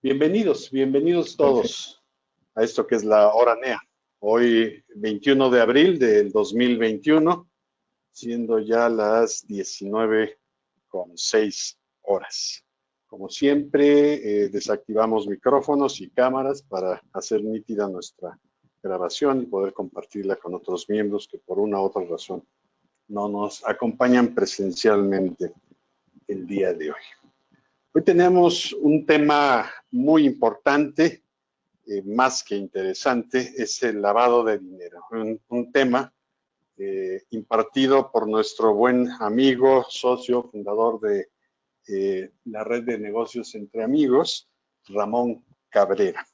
Bienvenidos, bienvenidos Perfecto. todos a esto que es la hora NEA. Hoy, 21 de abril del 2021, siendo ya las 19:06 horas. Como siempre, desactivamos micrófonos y cámaras para hacer nítida nuestra grabación y poder compartirla con otros miembros que por una u otra razón no nos acompañan presencialmente el día de hoy. Hoy tenemos un tema muy importante, más que interesante, es el lavado de dinero. Un tema impartido por nuestro buen amigo, socio, fundador de la red de negocios entre amigos, Ramón Cabrera.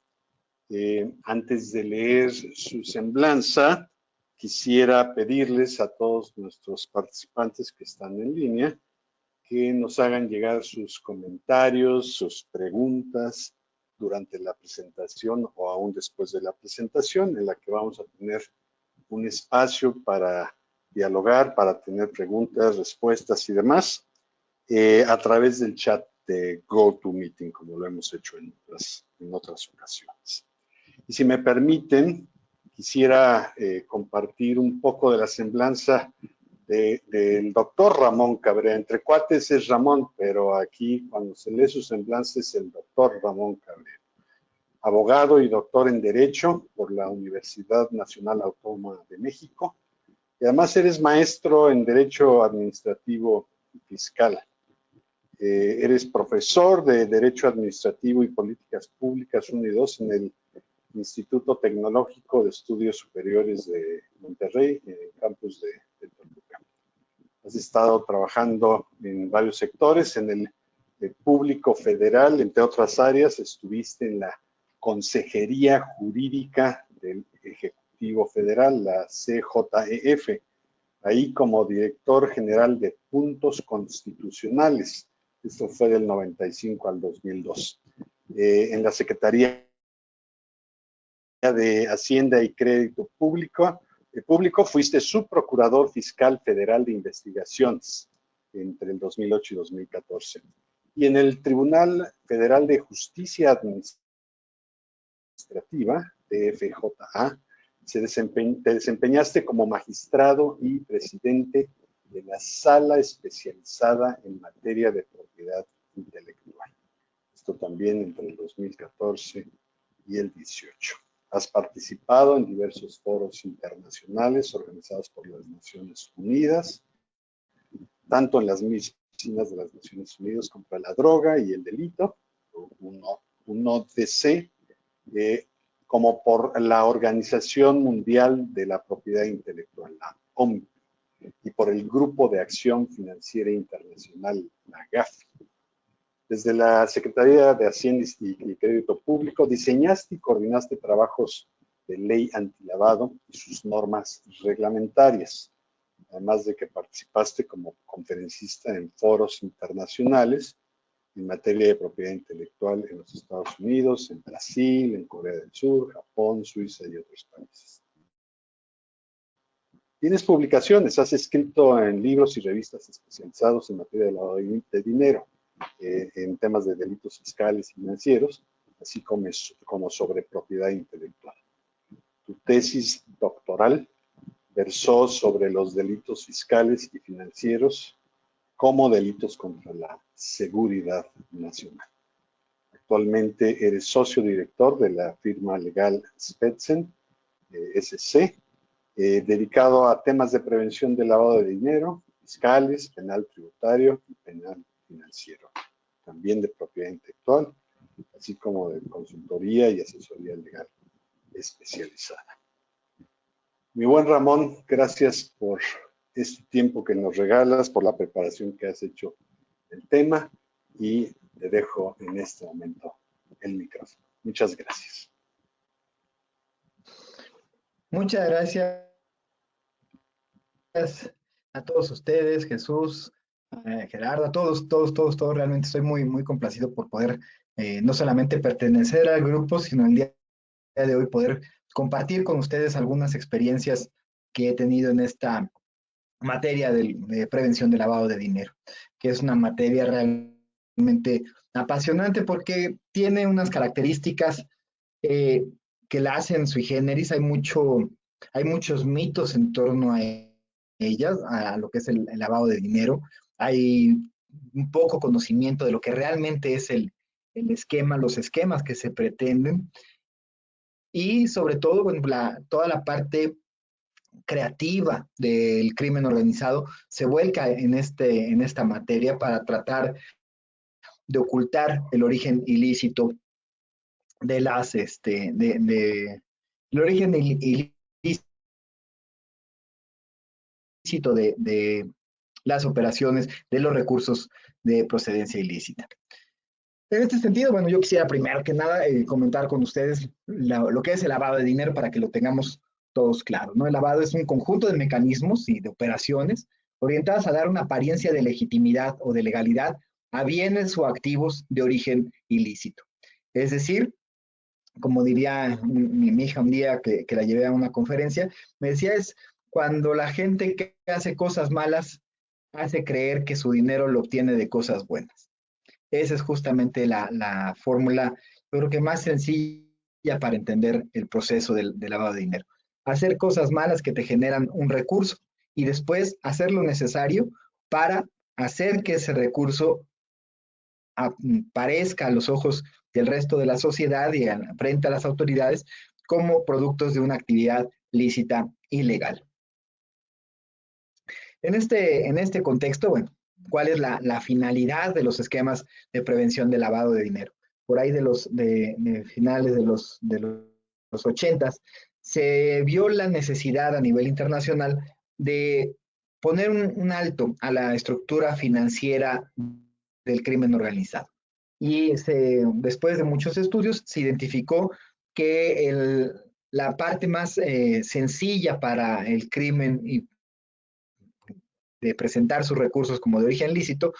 Antes de leer su semblanza, quisiera pedirles a todos nuestros participantes que están en línea que nos hagan llegar sus comentarios, sus preguntas durante la presentación o aún después de la presentación, en la que vamos a tener un espacio para dialogar, para tener preguntas, respuestas y demás, a través del chat de GoToMeeting, como lo hemos hecho en otras ocasiones. Y si me permiten, quisiera compartir un poco de la semblanza del doctor Ramón Cabrera. Entre cuates es Ramón, pero aquí cuando se lee su semblanza es el doctor Ramón Cabrera. Abogado y doctor en Derecho por la Universidad Nacional Autónoma de México. Y además eres maestro en Derecho Administrativo y Fiscal. Eres profesor de Derecho Administrativo y Políticas Públicas 1 y 2 en el Instituto Tecnológico de Estudios Superiores de Monterrey, en el campus de Toluca. Has estado trabajando en varios sectores, en el público federal, entre otras áreas, estuviste en la Consejería Jurídica del Ejecutivo Federal, la CJEF, ahí como director general de puntos constitucionales. Esto fue del 95 al 2002. En la Secretaría de Hacienda y Crédito Público, fuiste subprocurador fiscal federal de investigaciones entre el 2008 y 2014. Y en el Tribunal Federal de Justicia Administrativa, TFJA, te desempeñaste como magistrado y presidente de la Sala Especializada en Materia de Propiedad Intelectual. Esto también entre el 2014 y el 18. Has participado en diversos foros internacionales organizados por las Naciones Unidas, tanto en las oficinas de las Naciones Unidas contra la droga y el delito, un ODC, como por la Organización Mundial de la Propiedad Intelectual, la OMPI, y por el Grupo de Acción Financiera Internacional, la GAFI. Desde la Secretaría de Hacienda y Crédito Público, diseñaste y coordinaste trabajos de ley antilavado y sus normas reglamentarias, además de que participaste como conferencista en foros internacionales en materia de propiedad intelectual en los Estados Unidos, en Brasil, en Corea del Sur, Japón, Suiza y otros países. Tienes publicaciones, has escrito en libros y revistas especializados en materia de lavado de dinero, en temas de delitos fiscales y financieros, así como sobre propiedad intelectual. Tu tesis doctoral versó sobre los delitos fiscales y financieros como delitos contra la seguridad nacional. Actualmente eres socio director de la firma legal Spetzen, SC, dedicado a temas de prevención del lavado de dinero, fiscales, penal tributario y penal financiero, también de propiedad intelectual, así como de consultoría y asesoría legal especializada. Mi buen Ramón, gracias por este tiempo que nos regalas, por la preparación que has hecho del tema, y te dejo en este momento el micrófono. Muchas gracias. Muchas gracias a todos ustedes, Jesús, Gerardo, a todos. Realmente estoy muy complacido por poder no solamente pertenecer al grupo, sino el día de hoy poder compartir con ustedes algunas experiencias que he tenido en esta materia de prevención de lavado de dinero, que es una materia realmente apasionante porque tiene unas características eh, que la hacen sui generis. Hay muchos mitos en torno a ellas, a lo que es el lavado de dinero. Hay un poco conocimiento de lo que realmente es el esquema, los esquemas que se pretenden y sobre todo bueno, toda la parte creativa del crimen organizado se vuelca en esta materia para tratar de ocultar el origen ilícito de el origen ilícito de las operaciones, de los recursos de procedencia ilícita. En este sentido, bueno, yo quisiera primero que nada comentar con ustedes lo que es el lavado de dinero para que lo tengamos todos claros, ¿no? El lavado es un conjunto de mecanismos y de operaciones orientadas a dar una apariencia de legitimidad o de legalidad a bienes o activos de origen ilícito. Es decir, como diría mi hija un día que la llevé a una conferencia, me decía es cuando la gente que hace cosas malas hace creer que su dinero lo obtiene de cosas buenas. Esa es justamente la fórmula, yo creo que más sencilla para entender el proceso del lavado de dinero. Hacer cosas malas que te generan un recurso y después hacer lo necesario para hacer que ese recurso aparezca a los ojos del resto de la sociedad y frente a las autoridades como productos de una actividad lícita y legal. En este contexto, bueno, ¿cuál es la finalidad de los esquemas de prevención de lavado de dinero? Por ahí de finales de los 80s, se vio la necesidad a nivel internacional de poner un alto a la estructura financiera del crimen organizado. Y después de muchos estudios se identificó que la parte más sencilla para el crimen y de presentar sus recursos como de origen lícito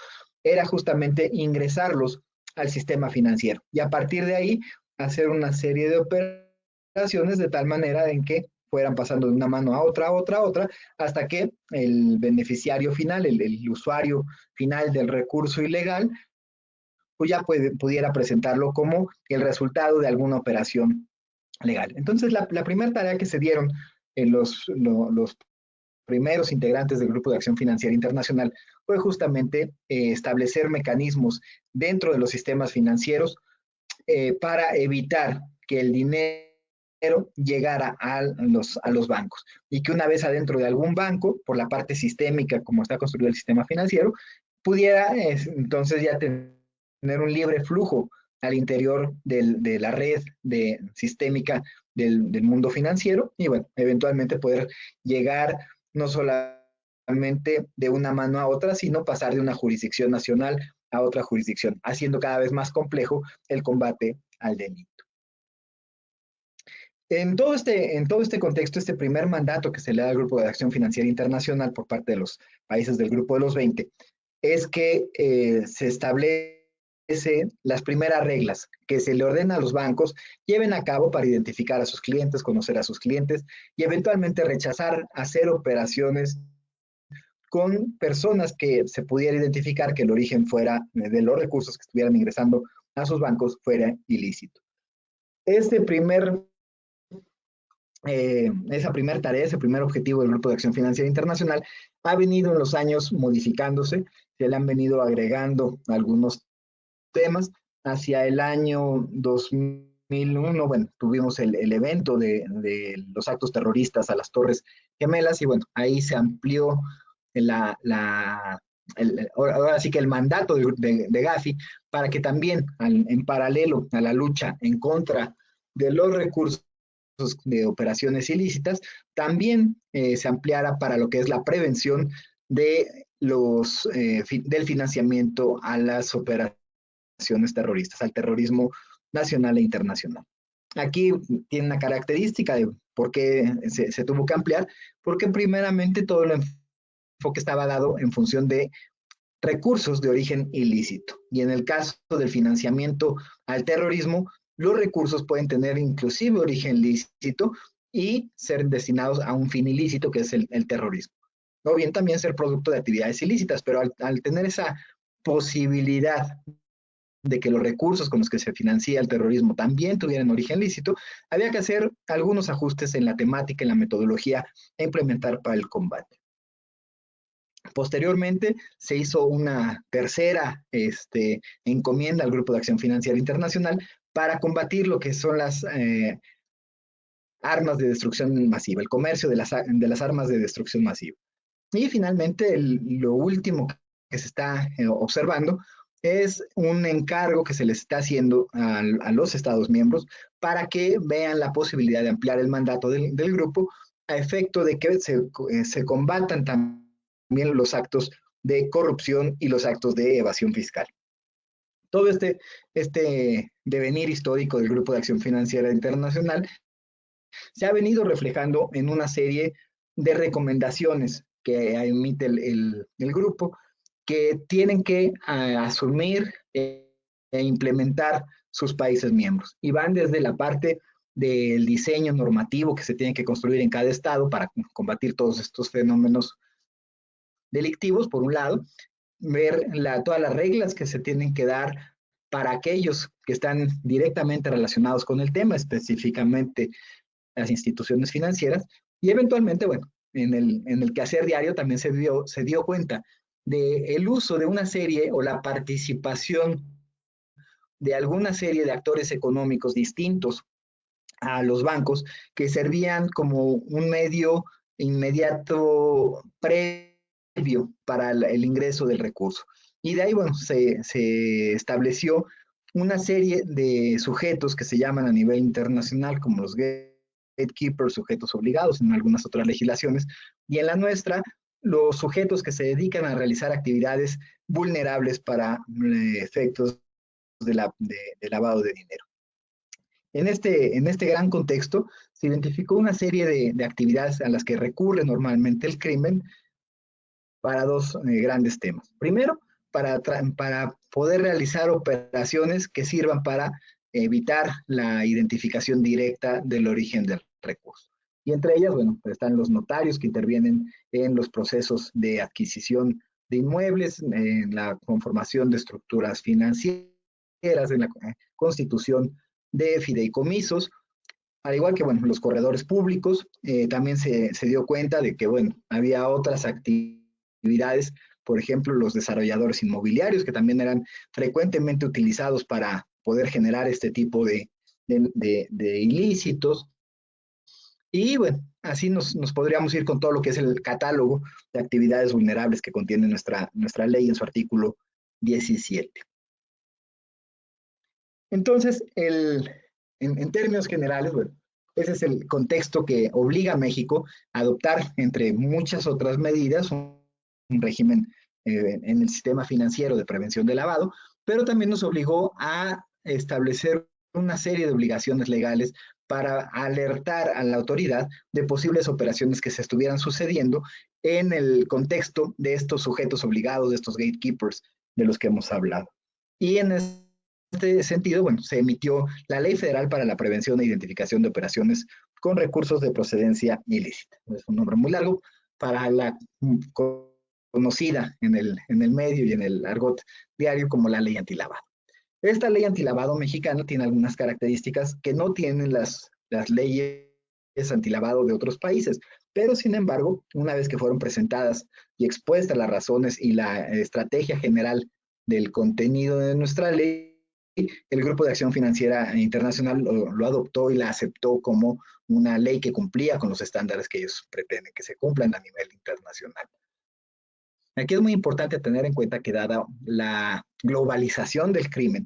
era justamente ingresarlos al sistema financiero y a partir de ahí hacer una serie de operaciones de tal manera en que fueran pasando de una mano a otra, hasta que el beneficiario final, el usuario final del recurso ilegal, pues ya pudiera presentarlo como el resultado de alguna operación legal. Entonces, la primera tarea que se dieron en los primeros integrantes del Grupo de Acción Financiera Internacional fue justamente establecer mecanismos dentro de los sistemas financieros para evitar que el dinero llegara a los bancos y que una vez adentro de algún banco, por la parte sistémica, como está construido el sistema financiero, pudiera entonces ya tener un libre flujo al interior de la red sistémica del mundo financiero y bueno, eventualmente poder llegar no solamente de una mano a otra, sino pasar de una jurisdicción nacional a otra jurisdicción, haciendo cada vez más complejo el combate al delito. En todo este contexto, este primer mandato que se le da al Grupo de Acción Financiera Internacional por parte de los países del Grupo de los 20 es que se establece las primeras reglas que se le ordena a los bancos lleven a cabo para identificar a sus clientes, conocer a sus clientes y eventualmente rechazar hacer operaciones con personas que se pudiera identificar que el origen fuera de los recursos que estuvieran ingresando a sus bancos fuera ilícito. Este primer esa primera tarea, ese primer objetivo del Grupo de Acción Financiera Internacional ha venido en los años modificándose, se le han venido agregando algunos temas. Hacia el año 2001, bueno, tuvimos el evento de los actos terroristas a las Torres Gemelas y bueno, ahí se amplió ahora sí que el mandato de Gafi para que también en paralelo a la lucha en contra de los recursos de operaciones ilícitas, también se ampliara para lo que es la prevención del financiamiento a las operaciones terroristas, al terrorismo nacional e internacional. Aquí tiene una característica de por qué se tuvo que ampliar, porque primeramente todo el enfoque estaba dado en función de recursos de origen ilícito. Y en el caso del financiamiento al terrorismo, los recursos pueden tener inclusive origen lícito y ser destinados a un fin ilícito que es el terrorismo. O bien también ser producto de actividades ilícitas, pero al tener esa posibilidad de que los recursos con los que se financia el terrorismo también tuvieran origen lícito, había que hacer algunos ajustes en la temática, en la metodología a implementar para el combate. Posteriormente se hizo una tercera encomienda al Grupo de Acción Financiera Internacional para combatir lo que son las armas de destrucción masiva, el comercio de las armas de destrucción masiva. Y finalmente, lo último que se está observando es un encargo que se les está haciendo a los Estados miembros para que vean la posibilidad de ampliar el mandato del grupo a efecto de que se combatan también los actos de corrupción y los actos de evasión fiscal. Todo este devenir histórico del Grupo de Acción Financiera Internacional se ha venido reflejando en una serie de recomendaciones que emite el grupo, que tienen que asumir e implementar sus países miembros. Y van desde la parte del diseño normativo que se tiene que construir en cada estado para combatir todos estos fenómenos delictivos, por un lado, ver todas las reglas que se tienen que dar para aquellos que están directamente relacionados con el tema, específicamente las instituciones financieras, y eventualmente, bueno, en el quehacer diario también se dio cuenta del uso de una serie o la participación de alguna serie de actores económicos distintos a los bancos que servían como un medio inmediato previo para el ingreso del recurso. Y de ahí, bueno, se estableció una serie de sujetos que se llaman a nivel internacional como los gatekeepers, sujetos obligados en algunas otras legislaciones, y en la nuestra, los sujetos que se dedican a realizar actividades vulnerables para efectos de lavado de dinero. En este gran contexto, se identificó una serie de actividades a las que recurre normalmente el crimen para dos grandes temas. Primero, para poder realizar operaciones que sirvan para evitar la identificación directa del origen del recurso. Y entre ellas, bueno, pues están los notarios que intervienen en los procesos de adquisición de inmuebles, en la conformación de estructuras financieras, en la constitución de fideicomisos, al igual que, bueno, los corredores públicos. También se dio cuenta de que, bueno, había otras actividades, por ejemplo, los desarrolladores inmobiliarios, que también eran frecuentemente utilizados para poder generar este tipo de ilícitos. Y bueno, así nos podríamos ir con todo lo que es el catálogo de actividades vulnerables que contiene nuestra ley en su artículo 17. Entonces, en términos generales, bueno, ese es el contexto que obliga a México a adoptar, entre muchas otras medidas, un régimen en el sistema financiero de prevención de lavado, pero también nos obligó a establecer una serie de obligaciones legales para alertar a la autoridad de posibles operaciones que se estuvieran sucediendo en el contexto de estos sujetos obligados, de estos gatekeepers de los que hemos hablado. Y en este sentido, bueno, se emitió la Ley Federal para la Prevención e Identificación de Operaciones con Recursos de Procedencia Ilícita. Es un nombre muy largo para la conocida en el medio y en el argot diario como la Ley Antilavado. Esta ley antilavado mexicana tiene algunas características que no tienen las leyes antilavado de otros países, pero sin embargo, una vez que fueron presentadas y expuestas las razones y la estrategia general del contenido de nuestra ley, el Grupo de Acción Financiera Internacional lo adoptó y la aceptó como una ley que cumplía con los estándares que ellos pretenden que se cumplan a nivel internacional. Aquí es muy importante tener en cuenta que dada la globalización del crimen,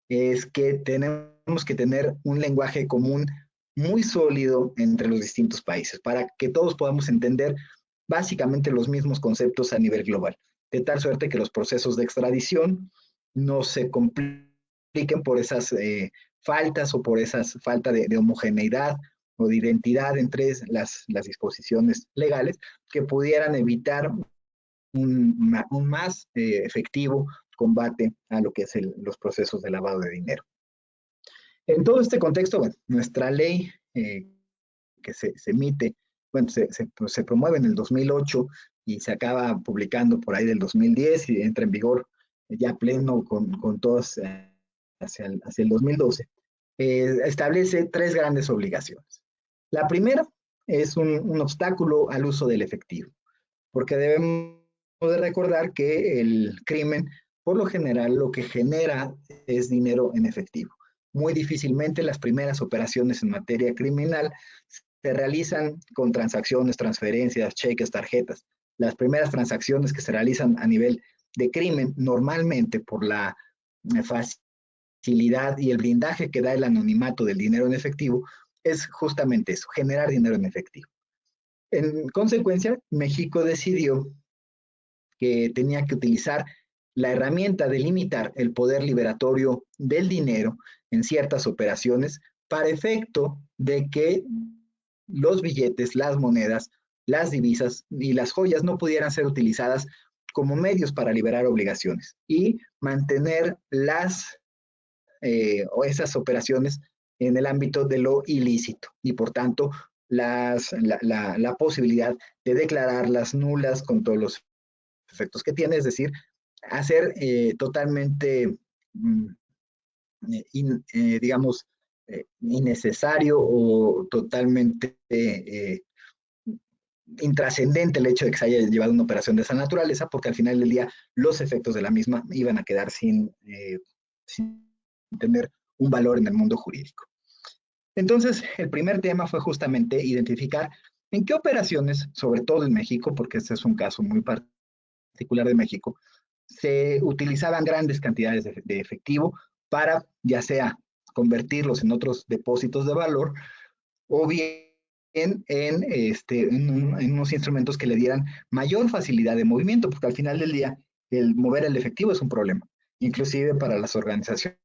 es que tenemos que tener un lenguaje común muy sólido entre los distintos países para que todos podamos entender básicamente los mismos conceptos a nivel global, de tal suerte que los procesos de extradición no se compliquen por esas faltas o por esas falta de homogeneidad o de identidad entre las disposiciones legales que pudieran evitar un más efectivo combate a lo que es los procesos de lavado de dinero. En todo este contexto, bueno, nuestra ley que se emite, bueno, se promueve en el 2008 y se acaba publicando por ahí del 2010 y entra en vigor ya pleno con todos hacia el 2012, establece tres grandes obligaciones. La primera es un obstáculo al uso del efectivo, porque debemos de recordar que el crimen, por lo general, lo que genera es dinero en efectivo. Muy difícilmente las primeras operaciones en materia criminal se realizan con transacciones, transferencias, cheques, tarjetas. Las primeras transacciones que se realizan a nivel de crimen, normalmente por la facilidad y el blindaje que da el anonimato del dinero en efectivo, es justamente eso, generar dinero en efectivo. En consecuencia, México decidió que tenía que utilizar la herramienta de limitar el poder liberatorio del dinero en ciertas operaciones para efecto de que los billetes, las monedas, las divisas y las joyas no pudieran ser utilizadas como medios para liberar obligaciones y mantener o esas operaciones en el ámbito de lo ilícito y por tanto la posibilidad de declararlas nulas con todos los efectos que tiene, es decir, hacer totalmente, digamos, innecesario o totalmente intrascendente el hecho de que se haya llevado una operación de esa naturaleza, porque al final del día los efectos de la misma iban a quedar sin tener un valor en el mundo jurídico. Entonces, el primer tema fue justamente identificar en qué operaciones, sobre todo en México, porque este es un caso muy particular de México, se utilizaban grandes cantidades de efectivo para ya sea convertirlos en otros depósitos de valor o bien en unos instrumentos que le dieran mayor facilidad de movimiento, porque al final del día el mover el efectivo es un problema, inclusive para las organizaciones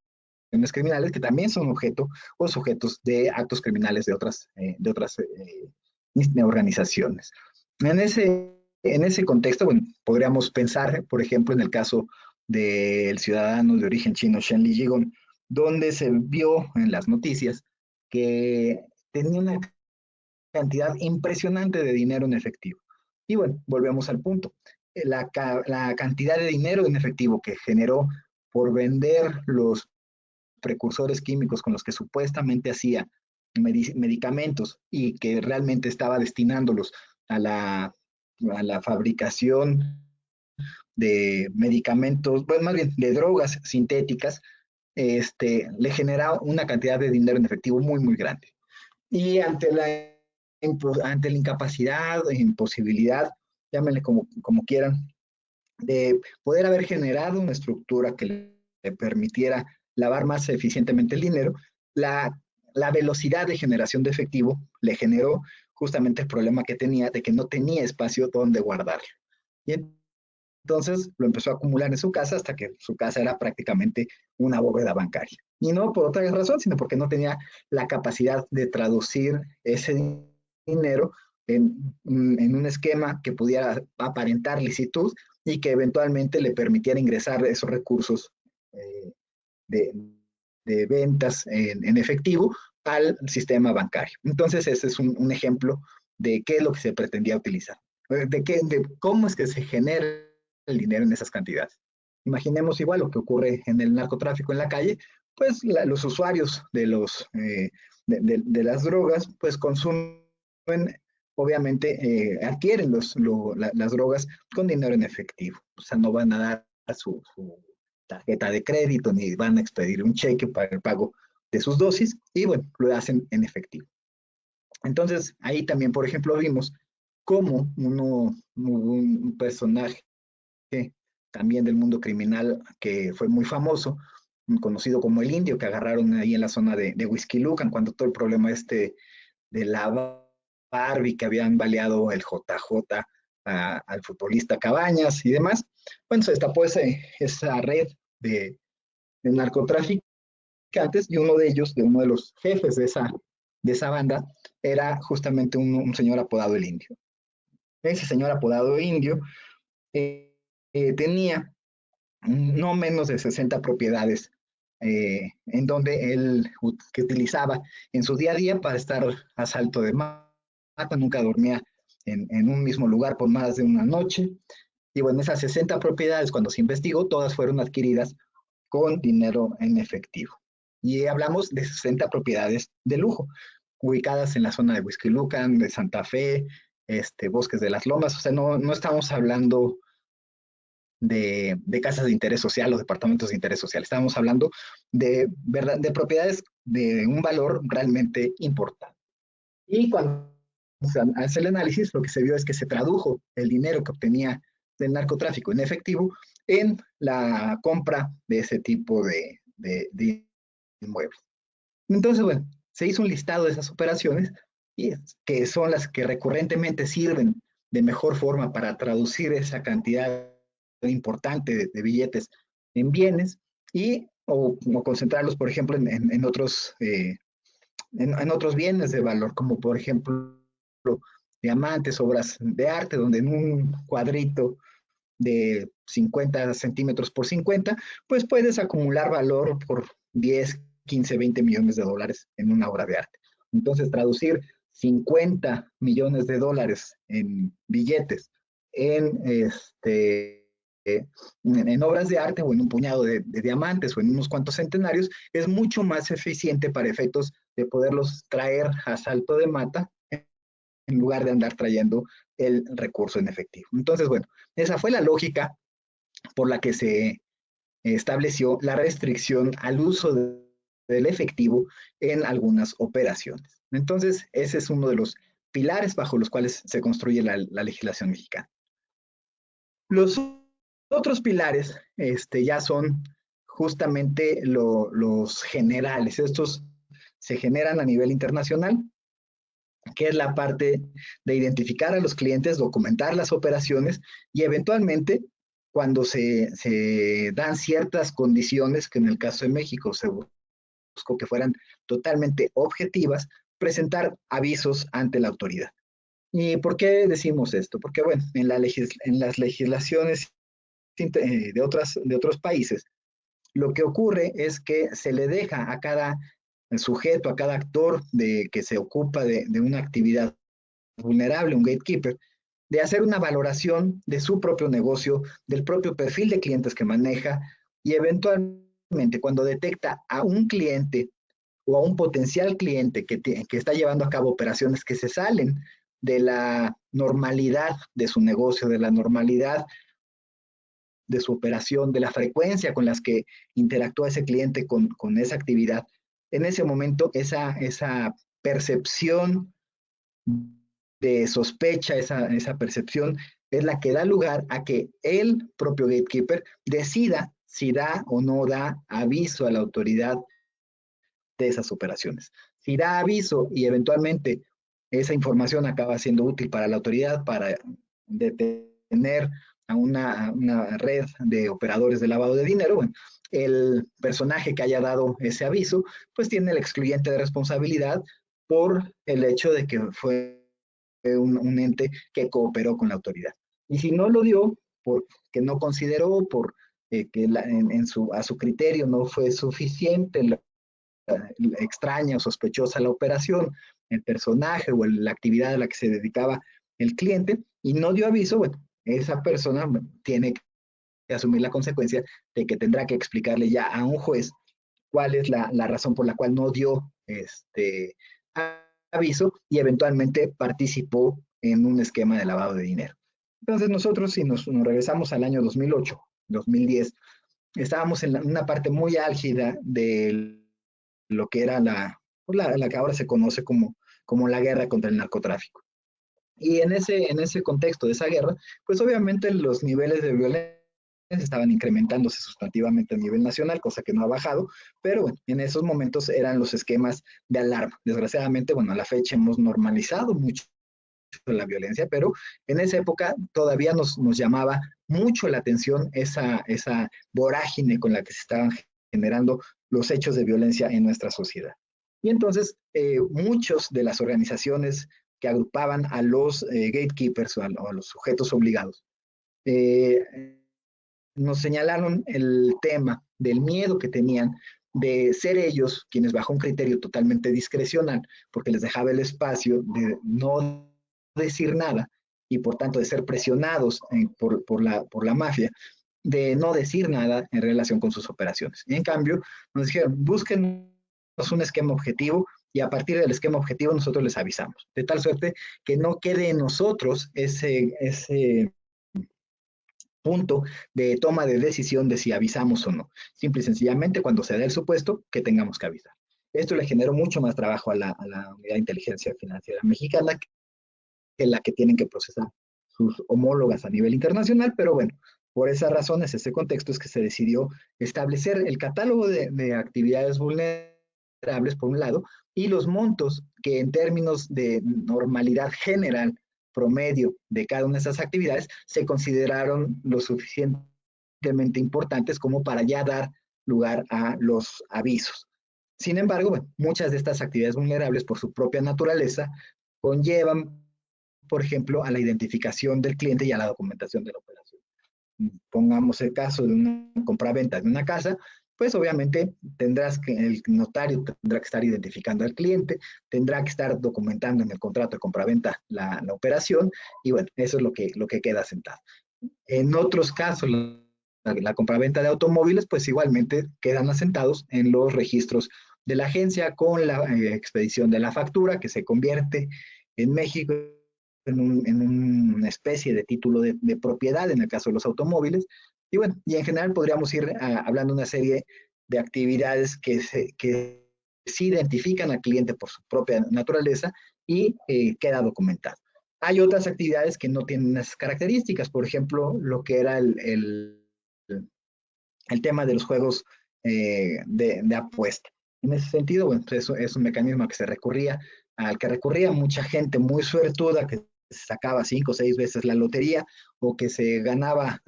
criminales que también son objeto o sujetos de actos criminales de otras organizaciones. En ese contexto, bueno, podríamos pensar, por ejemplo, en el caso del ciudadano de origen chino Shen Ligong, donde se vio en las noticias que tenía una cantidad impresionante de dinero en efectivo. Y bueno, volvemos al punto. La cantidad de dinero en efectivo que generó por vender los precursores químicos con los que supuestamente hacía medicamentos y que realmente estaba destinándolos a la fabricación de medicamentos, bueno, más bien de drogas sintéticas, le genera una cantidad de dinero en efectivo muy, muy grande. Y ante la incapacidad, imposibilidad, llámenle como quieran, de poder haber generado una estructura que le permitiera lavar más eficientemente el dinero, la velocidad de generación de efectivo le generó justamente el problema que tenía de que no tenía espacio donde guardarlo. Y entonces lo empezó a acumular en su casa hasta que su casa era prácticamente una bóveda bancaria. Y no por otra razón, sino porque no tenía la capacidad de traducir ese dinero en un esquema que pudiera aparentar licitud y que eventualmente le permitiera ingresar esos recursos de, de ventas en efectivo al sistema bancario. Entonces, ese es un ejemplo de qué es lo que se pretendía utilizar, de cómo es que se genera el dinero en esas cantidades. Imaginemos igual lo que ocurre en el narcotráfico en la calle, pues los usuarios de las drogas, pues consumen, obviamente, adquieren las drogas con dinero en efectivo. O sea, no van a dar su tarjeta de crédito ni van a expedir un cheque para el pago de sus dosis y bueno, lo hacen en efectivo. Entonces, ahí también, por ejemplo, vimos cómo un personaje también del mundo criminal que fue muy famoso, conocido como el Indio, que agarraron ahí en la zona de Whisky Lucan, cuando todo el problema de la Barbie, que habían baleado el JJ al futbolista Cabañas y demás. Bueno, se destapó esa red de narcotraficantes y uno de los jefes de esa banda, era justamente un señor apodado el Indio. Ese señor apodado Indio tenía no menos de 60 propiedades en donde él que utilizaba en su día a día para estar a salto de mata, nunca dormía en un mismo lugar por más de una noche Y bueno, esas 60 propiedades, cuando se investigó, todas fueron adquiridas con dinero en efectivo. Y hablamos de 60 propiedades de lujo, ubicadas en la zona de Huixquilucan, de Santa Fe, Bosques de las Lomas. O sea, no estamos hablando de casas de interés social o departamentos de interés social. Estamos hablando de propiedades de un valor realmente importante. Y cuando se hace el análisis, lo que se vio es que se tradujo el dinero que obtenía del narcotráfico en efectivo en la compra de ese tipo de inmuebles. Entonces, bueno, se hizo un listado de esas operaciones, y que son las que recurrentemente sirven de mejor forma para traducir esa cantidad importante de billetes en bienes o concentrarlos, por ejemplo, en otros, en otros bienes de valor, como por ejemplo diamantes, obras de arte, donde en un cuadrito de 50 centímetros por 50, pues puedes acumular valor por 10, 15, 20 millones de dólares en una obra de arte. Entonces, traducir 50 millones de dólares en billetes en, en obras de arte o en un puñado de diamantes o en unos cuantos centenarios es mucho más eficiente para efectos de poderlos traer a salto de mata en lugar de andar trayendo el recurso en efectivo. Entonces, bueno, esa fue la lógica por la que se estableció la restricción al uso del efectivo en algunas operaciones. Entonces, ese es uno de los pilares bajo los cuales se construye la legislación mexicana. Los otros pilares ya son justamente los generales. Estos se generan a nivel internacional, que es la parte de identificar a los clientes, documentar las operaciones y eventualmente, cuando se dan ciertas condiciones, que en el caso de México se buscó que fueran totalmente objetivas, presentar avisos ante la autoridad. ¿Y por qué decimos esto? Porque, bueno, en las legislaciones de otros países, lo que ocurre es que se le deja a cada sujeto, a cada actor que se ocupa de una actividad vulnerable, un gatekeeper, de hacer una valoración de su propio negocio, del propio perfil de clientes que maneja y eventualmente cuando detecta a un cliente o a un potencial cliente que está llevando a cabo operaciones que se salen de la normalidad de su negocio, de la normalidad de su operación, de la frecuencia con las que interactúa ese cliente con esa actividad, en ese momento esa percepción de sospecha, esa percepción es la que da lugar a que el propio gatekeeper decida si da o no da aviso a la autoridad de esas operaciones. Si da aviso y eventualmente esa información acaba siendo útil para la autoridad para detener a una red de operadores de lavado de dinero, bueno, el personaje que haya dado ese aviso, pues tiene el excluyente de responsabilidad por el hecho de que fue un ente que cooperó con la autoridad. Y si no lo dio, porque no consideró, por que a su criterio no fue suficiente extraña o sospechosa la operación, el personaje o la actividad a la que se dedicaba el cliente y no dio aviso, bueno, esa persona tiene que asumir la consecuencia de que tendrá que explicarle ya a un juez cuál es la razón por la cual no dio aviso y eventualmente participó en un esquema de lavado de dinero. Entonces nosotros, si nos regresamos al año 2008, 2010, estábamos en una parte muy álgida de lo que era la que ahora se conoce como la guerra contra el narcotráfico. Y en ese contexto de esa guerra, pues obviamente los niveles de violencia estaban incrementándose sustantivamente a nivel nacional, cosa que no ha bajado, pero bueno, en esos momentos eran los esquemas de alarma. Desgraciadamente, bueno, a la fecha hemos normalizado mucho la violencia, pero en esa época todavía nos llamaba mucho la atención esa vorágine con la que se estaban generando los hechos de violencia en nuestra sociedad. Y entonces, muchos de las organizaciones que agrupaban a los gatekeepers o a los sujetos obligados, nos señalaron el tema del miedo que tenían de ser ellos quienes bajo un criterio totalmente discrecional, porque les dejaba el espacio de no decir nada, y por tanto de ser presionados por la mafia, de no decir nada en relación con sus operaciones. Y en cambio, nos dijeron, busquen un esquema objetivo y a partir del esquema objetivo nosotros les avisamos. De tal suerte que no quede en nosotros ese punto de toma de decisión de si avisamos o no. Simple y sencillamente, cuando se da el supuesto, que tengamos que avisar. Esto le generó mucho más trabajo a la Unidad de Inteligencia Financiera Mexicana que la que tienen que procesar sus homólogas a nivel internacional, pero bueno, por esas razones, ese contexto es que se decidió establecer el catálogo de actividades vulnerables, por un lado, y los montos que en términos de normalidad general promedio de cada una de esas actividades se consideraron lo suficientemente importantes como para ya dar lugar a los avisos. Sin embargo, bueno, muchas de estas actividades vulnerables por su propia naturaleza conllevan, por ejemplo, a la identificación del cliente y a la documentación de la operación. Pongamos el caso de una compraventa de una casa, pues obviamente el notario tendrá que estar identificando al cliente, tendrá que estar documentando en el contrato de compraventa la operación, y bueno, eso es lo que queda sentado. En otros casos, la compraventa de automóviles, pues igualmente quedan asentados en los registros de la agencia con la expedición de la factura, que se convierte en México en una especie de título de propiedad en el caso de los automóviles. Y bueno, y en general podríamos ir hablando de una serie de actividades que sí identifican al cliente por su propia naturaleza y queda documentado. Hay otras actividades que no tienen esas características, por ejemplo, lo que era el tema de los juegos de apuesta. En ese sentido, bueno, pues eso es un mecanismo al que recurría mucha gente muy suertuda que sacaba 5 o 6 veces la lotería o que se ganaba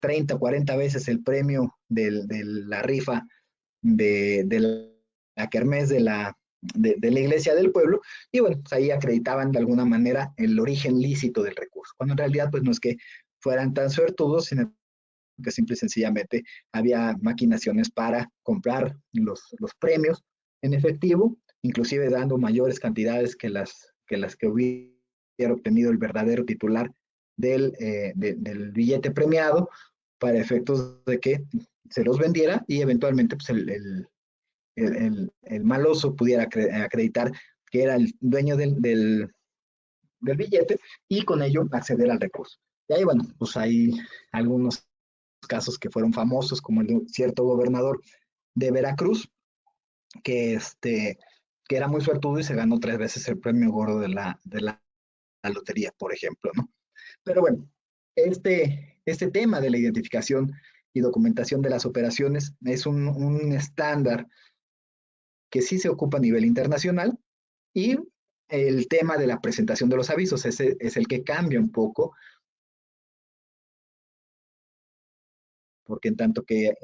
30 o 40 veces el premio de la rifa de la kermés de la iglesia del pueblo, y bueno, pues ahí acreditaban de alguna manera el origen lícito del recurso, cuando en realidad pues no es que fueran tan suertudos, sino que simple y sencillamente había maquinaciones para comprar los premios en efectivo, inclusive dando mayores cantidades que hubiera obtenido el verdadero titular del billete premiado, para efectos de que se los vendiera y eventualmente pues, el maloso pudiera acreditar que era el dueño del billete y con ello acceder al recurso. Y ahí, bueno, pues hay algunos casos que fueron famosos, como el de cierto gobernador de Veracruz, que, que era muy suertudo y se ganó 3 veces el premio gordo de la lotería, por ejemplo, ¿no? Pero bueno, este tema de la identificación y documentación de las operaciones es un estándar que sí se ocupa a nivel internacional, y el tema de la presentación de los avisos ese es el que cambia un poco, porque en tanto que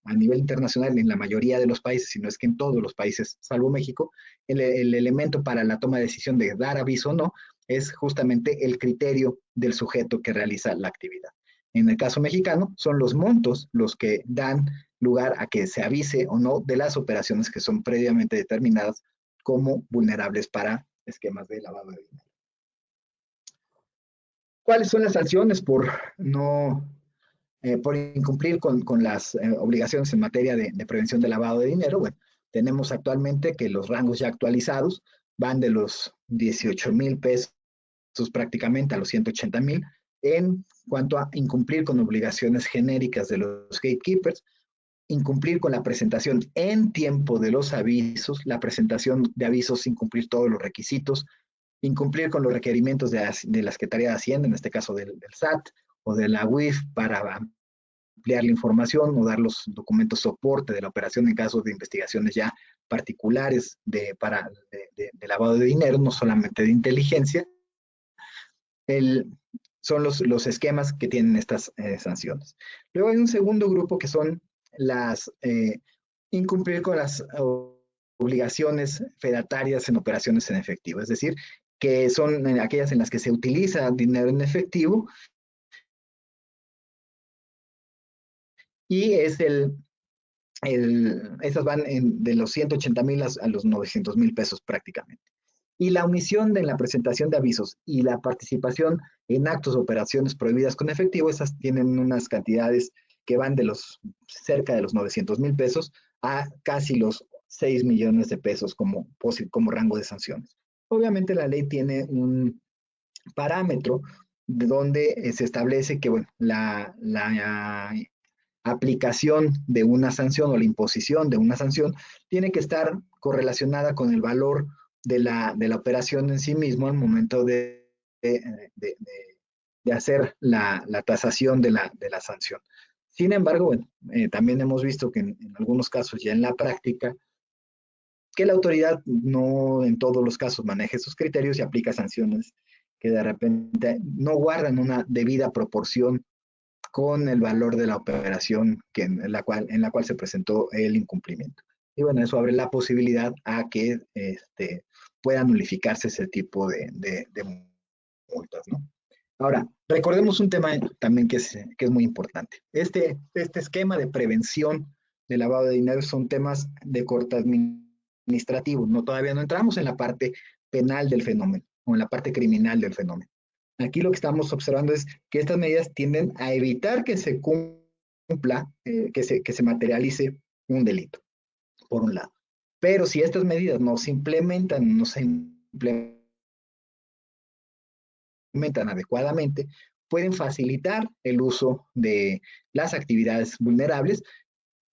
a nivel internacional, en la mayoría de los países, si no es que en todos los países, salvo México, el elemento para la toma de decisión de dar aviso o no es justamente el criterio del sujeto que realiza la actividad. En el caso mexicano, son los montos los que dan lugar a que se avise o no de las operaciones que son previamente determinadas como vulnerables para esquemas de lavado de dinero. ¿Cuáles son las sanciones por incumplir con las obligaciones en materia de prevención de lavado de dinero? Bueno, tenemos actualmente que los rangos ya actualizados van de los 18,000 pesos prácticamente a los 180,000 en cuanto a incumplir con obligaciones genéricas de los gatekeepers, incumplir con la presentación en tiempo de los avisos, la presentación de avisos sin cumplir todos los requisitos, incumplir con los requerimientos de la Secretaría de Hacienda, en este caso del SAT o de la UIF, para ampliar la información o dar los documentos soporte de la operación en casos de investigaciones ya particulares de lavado de dinero, no solamente de inteligencia. Son los esquemas que tienen estas sanciones. Luego hay un segundo grupo que son incumplir con las obligaciones fedatarias en operaciones en efectivo, es decir, que son aquellas en las que se utiliza dinero en efectivo, y esas van de los 180,000 a los 900,000 pesos prácticamente. Y la omisión de la presentación de avisos y la participación en actos o operaciones prohibidas con efectivo, esas tienen unas cantidades que van de los cerca de los 900,000 pesos a casi los 6 millones de pesos como rango de sanciones. Obviamente la ley tiene un parámetro de donde se establece que bueno, la aplicación de una sanción o la imposición de una sanción tiene que estar correlacionada con el valor de la operación en sí mismo al momento de hacer la tasación de la sanción. Sin embargo, bueno, también hemos visto que en algunos casos ya en la práctica, que la autoridad no en todos los casos maneje sus criterios y aplica sanciones que de repente no guardan una debida proporción con el valor de la operación en la cual se presentó el incumplimiento. Y bueno, eso abre la posibilidad a que pueda nulificarse ese tipo de multas, ¿no? Ahora, recordemos un tema también que es muy importante. Este esquema de prevención de lavado de dinero son temas de corte administrativo. Todavía no entramos en la parte penal del fenómeno o en la parte criminal del fenómeno. Aquí lo que estamos observando es que estas medidas tienden a evitar que se cumpla, que se materialice un delito, por un lado. Pero si estas medidas no se implementan adecuadamente, pueden facilitar el uso de las actividades vulnerables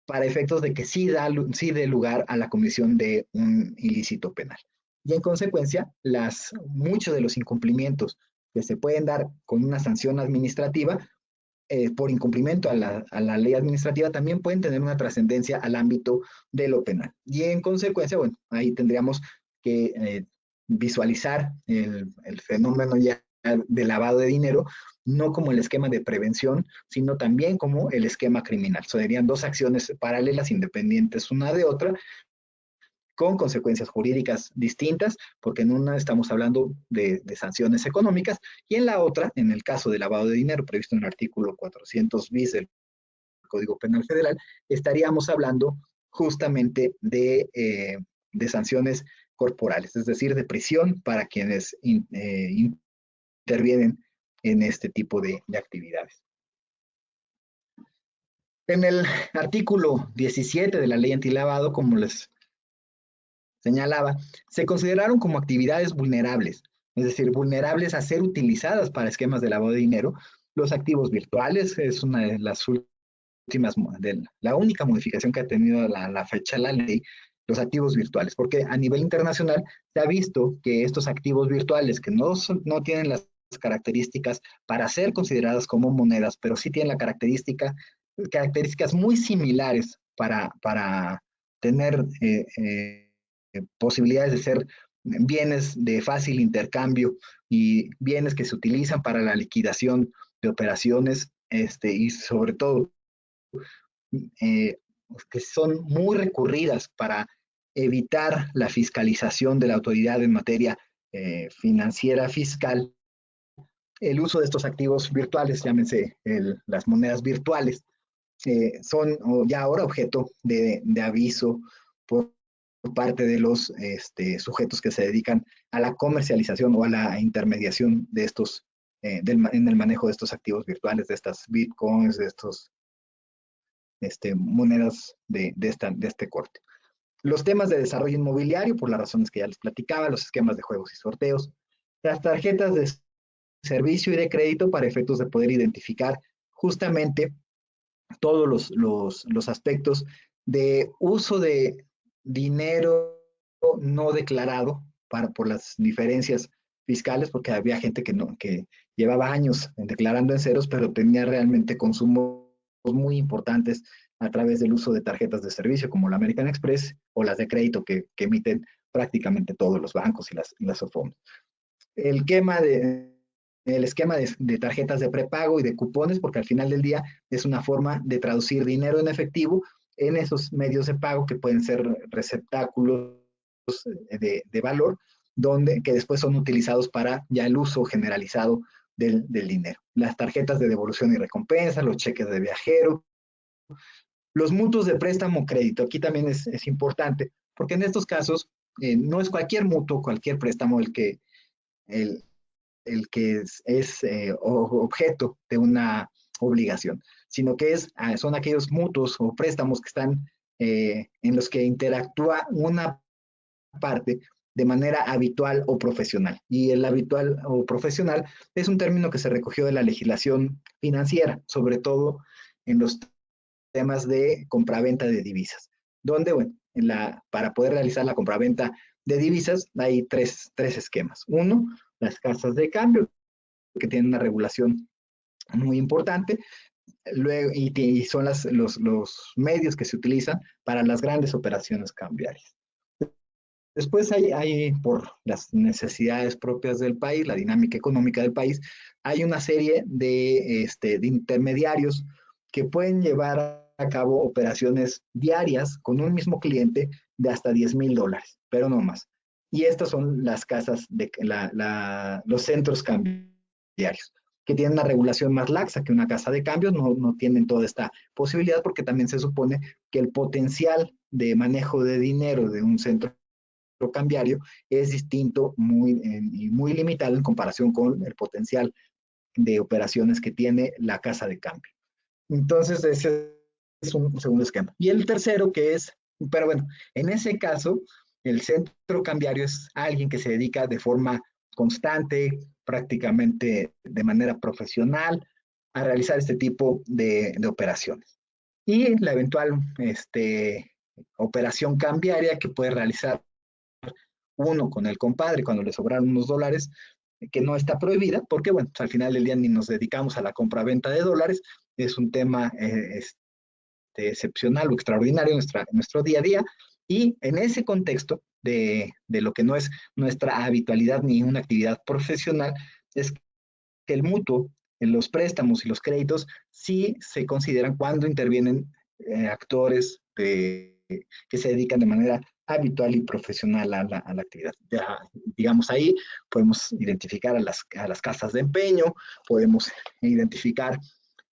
para efectos de que sí dé lugar a la comisión de un ilícito penal. Y en consecuencia, muchos de los incumplimientos que se pueden dar con una sanción administrativa por incumplimiento a la ley administrativa también pueden tener una trascendencia al ámbito de lo penal. Y en consecuencia, bueno, ahí tendríamos que visualizar el fenómeno ya de lavado de dinero, no como el esquema de prevención, sino también como el esquema criminal. Serían dos acciones paralelas, independientes una de otra, con consecuencias jurídicas distintas, porque en una estamos hablando de sanciones económicas y en la otra, en el caso de lavado de dinero previsto en el artículo 400 bis del Código Penal Federal, estaríamos hablando justamente de sanciones corporales, es decir, de prisión para quienes intervienen en este tipo de actividades. En el artículo 17 de la ley antilavado, como les señalaba, se consideraron como actividades vulnerables, es decir, vulnerables a ser utilizadas para esquemas de lavado de dinero. Los activos virtuales es una de las últimas, la única modificación que ha tenido la fecha la ley, los activos virtuales, porque a nivel internacional se ha visto que estos activos virtuales que no tienen las características para ser consideradas como monedas, pero sí tienen características muy similares para tener posibilidades de ser bienes de fácil intercambio y bienes que se utilizan para la liquidación de operaciones y sobre todo que son muy recurridas para evitar la fiscalización de la autoridad en materia financiera fiscal. El uso de estos activos virtuales, llámense las monedas virtuales, son ya ahora objeto de aviso por parte de los sujetos que se dedican a la comercialización o a la intermediación de estos, en el manejo de estos activos virtuales, de estas bitcoins, de estos monedas de este corte. Los temas de desarrollo inmobiliario, por las razones que ya les platicaba, los esquemas de juegos y sorteos, las tarjetas de servicio y de crédito para efectos de poder identificar justamente todos los aspectos de uso de dinero no declarado por las diferencias fiscales, porque había gente que llevaba años declarando en ceros, pero tenía realmente consumos muy importantes a través del uso de tarjetas de servicio como la American Express o las de crédito que emiten prácticamente todos los bancos y las SOFOM. El esquema de tarjetas de prepago y de cupones, porque al final del día es una forma de traducir dinero en efectivo en esos medios de pago que pueden ser receptáculos de valor, que después son utilizados para ya el uso generalizado del dinero. Las tarjetas de devolución y recompensa, los cheques de viajero, los mutuos de préstamo crédito. Aquí también es importante, porque en estos casos no es cualquier mutuo, cualquier préstamo el, el que es objeto de una obligación, sino que son aquellos mutuos o préstamos que están en los que interactúa una parte de manera habitual o profesional. Y el habitual o profesional es un término que se recogió de la legislación financiera, sobre todo en los temas de compraventa de divisas, donde, bueno, para poder realizar la compraventa de divisas hay tres esquemas. Uno, las casas de cambio, que tienen una regulación muy importante, luego, y son los medios que se utilizan para las grandes operaciones cambiarias. Después por las necesidades propias del país, la dinámica económica del país, hay una serie de intermediarios que pueden llevar a cabo operaciones diarias con un mismo cliente de hasta $10,000, pero no más. Y estas son las casas los centros cambiarios, que tienen una regulación más laxa que una casa de cambios, no tienen toda esta posibilidad porque también se supone que el potencial de manejo de dinero de un centro cambiario es distinto y muy limitado en comparación con el potencial de operaciones que tiene la casa de cambio. Entonces, ese es un segundo esquema. Y el tercero pero bueno, en ese caso, el centro cambiario es alguien que se dedica de forma constante, prácticamente de manera profesional, a realizar este tipo de operaciones. Y la eventual operación cambiaria que puede realizar uno con el compadre cuando le sobraron unos dólares, que no está prohibida, porque bueno, pues al final del día ni nos dedicamos a la compra-venta de dólares, es un tema excepcional o extraordinario en nuestro día a día, y en ese contexto de lo que no es nuestra habitualidad ni una actividad profesional, es que el mutuo, en los préstamos y los créditos, sí se consideran cuando intervienen actores que se dedican de manera habitual y profesional a la actividad. Ya, digamos, ahí podemos identificar a las casas de empeño, podemos identificar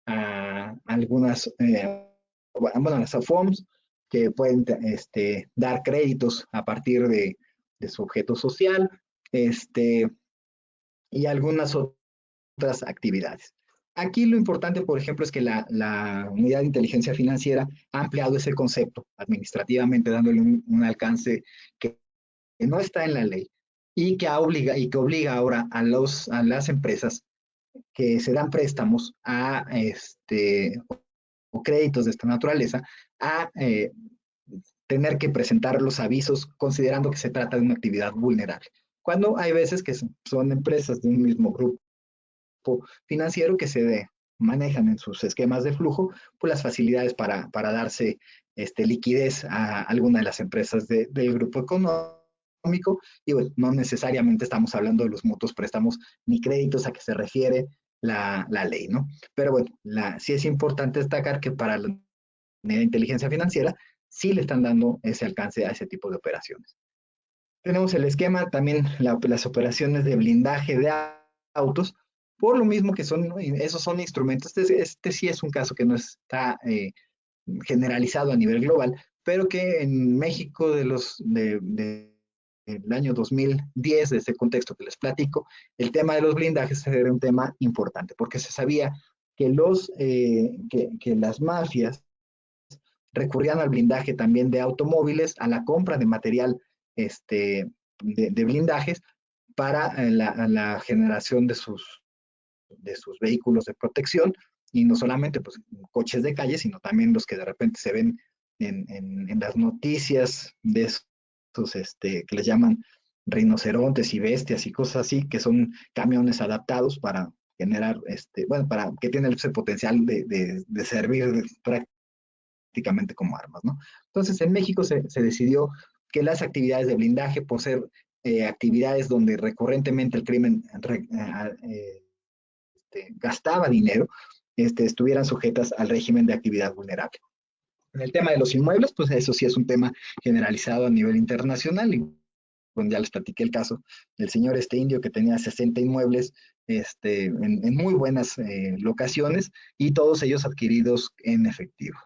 a algunas, bueno, las AFOMs, que pueden dar créditos a partir de su objeto social, y algunas otras actividades. Aquí lo importante, por ejemplo, es que la Unidad de Inteligencia Financiera ha ampliado ese concepto administrativamente, dándole un alcance que no está en la ley y que obliga ahora a las empresas que se dan préstamos o créditos de esta naturaleza a tener que presentar los avisos considerando que se trata de una actividad vulnerable. Cuando hay veces que son empresas de un mismo grupo financiero que manejan en sus esquemas de flujo pues las facilidades para darse liquidez a alguna de las empresas del grupo económico, y bueno, no necesariamente estamos hablando de los mutuos préstamos ni créditos a que se refiere la ley, ¿no? Pero bueno, sí es importante destacar que para la unidad de inteligencia financiera sí le están dando ese alcance a ese tipo de operaciones. Tenemos el esquema, también las operaciones de blindaje de autos, por lo mismo que esos son instrumentos. Este sí es un caso que no está generalizado a nivel global, pero que en México el año 2010, de este contexto que les platico, el tema de los blindajes era un tema importante, porque se sabía que que las mafias recurrían al blindaje también de automóviles, a la compra de material de blindajes para la generación de sus vehículos de protección, y no solamente pues, coches de calle, sino también los que de repente se ven en las noticias de esos que les llaman rinocerontes y bestias y cosas así, que son camiones adaptados para generar, bueno, para que tienen ese potencial de servir prácticamente como armas, ¿no? Entonces, en México se decidió que las actividades de blindaje, por ser actividades donde recurrentemente el crimen gastaba dinero, estuvieran sujetas al régimen de actividad vulnerable. En el tema de los inmuebles, pues eso sí es un tema generalizado a nivel internacional, y bueno, ya les platiqué el caso del señor indio que tenía 60 inmuebles en muy buenas locaciones, y todos ellos adquiridos en efectivo.